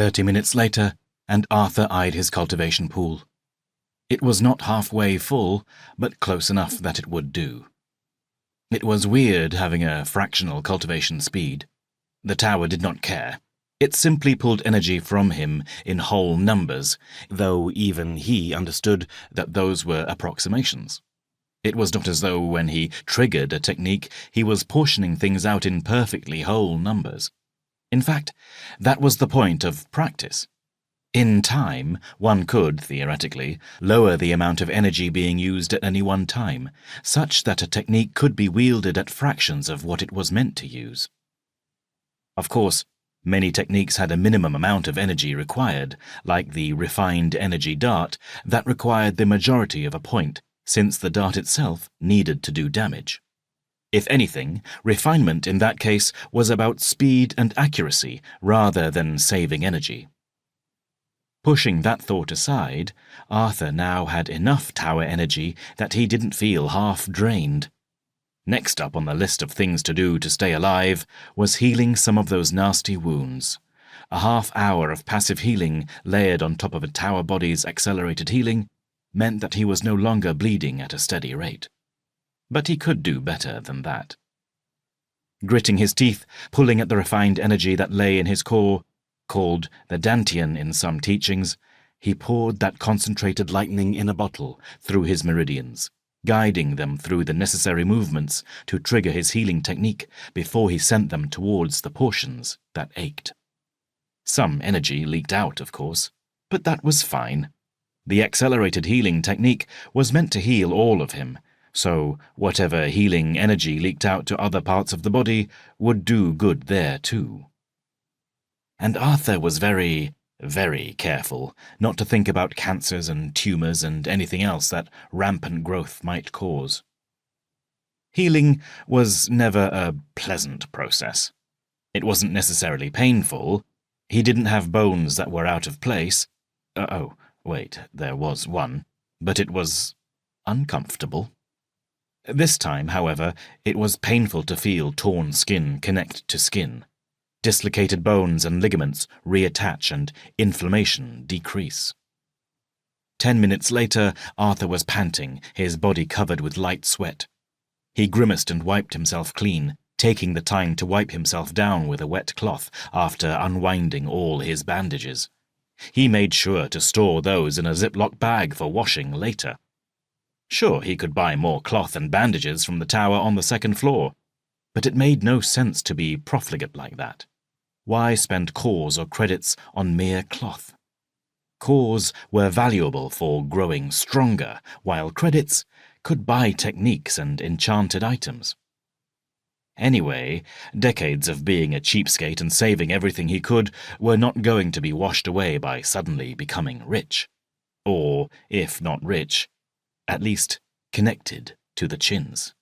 30 minutes later, and Arthur eyed his cultivation pool. It was not halfway full, but close enough that it would do. It was weird having a fractional cultivation speed. The tower did not care. It simply pulled energy from him in whole numbers, though even he understood that those were approximations. It was not as though when he triggered a technique, he was portioning things out in perfectly whole numbers. In fact, that was the point of practice. In time, one could, theoretically, lower the amount of energy being used at any one time, such that a technique could be wielded at fractions of what it was meant to use. Of course, many techniques had a minimum amount of energy required, like the refined energy dart, that required the majority of a point, since the dart itself needed to do damage. If anything, refinement in that case was about speed and accuracy rather than saving energy. Pushing that thought aside, Arthur now had enough tower energy that he didn't feel half drained. Next up on the list of things to do to stay alive was healing some of those nasty wounds. A half hour of passive healing layered on top of a tower body's accelerated healing meant that he was no longer bleeding at a steady rate. But he could do better than that. Gritting his teeth, pulling at the refined energy that lay in his core, called the Dantian in some teachings, he poured that concentrated lightning in a bottle through his meridians, guiding them through the necessary movements to trigger his healing technique before he sent them towards the portions that ached. Some energy leaked out, of course, but that was fine. The accelerated healing technique was meant to heal all of him, so whatever healing energy leaked out to other parts of the body would do good there too. And Arthur was very, very careful not to think about cancers and tumours and anything else that rampant growth might cause. Healing was never a pleasant process. It wasn't necessarily painful. He didn't have bones that were out of place. There was one, but it was uncomfortable. This time, however, it was painful to feel torn skin connect to skin. Dislocated bones and ligaments reattach and inflammation decrease. 10 minutes later, Arthur was panting, his body covered with light sweat. He grimaced and wiped himself clean, taking the time to wipe himself down with a wet cloth after unwinding all his bandages. He made sure to store those in a Ziploc bag for washing later. Sure, he could buy more cloth and bandages from the tower on the second floor, but it made no sense to be profligate like that. Why spend cores or credits on mere cloth? Cores were valuable for growing stronger, while credits could buy techniques and enchanted items. Anyway, decades of being a cheapskate and saving everything he could were not going to be washed away by suddenly becoming rich. Or, if not rich, at least connected to the chins.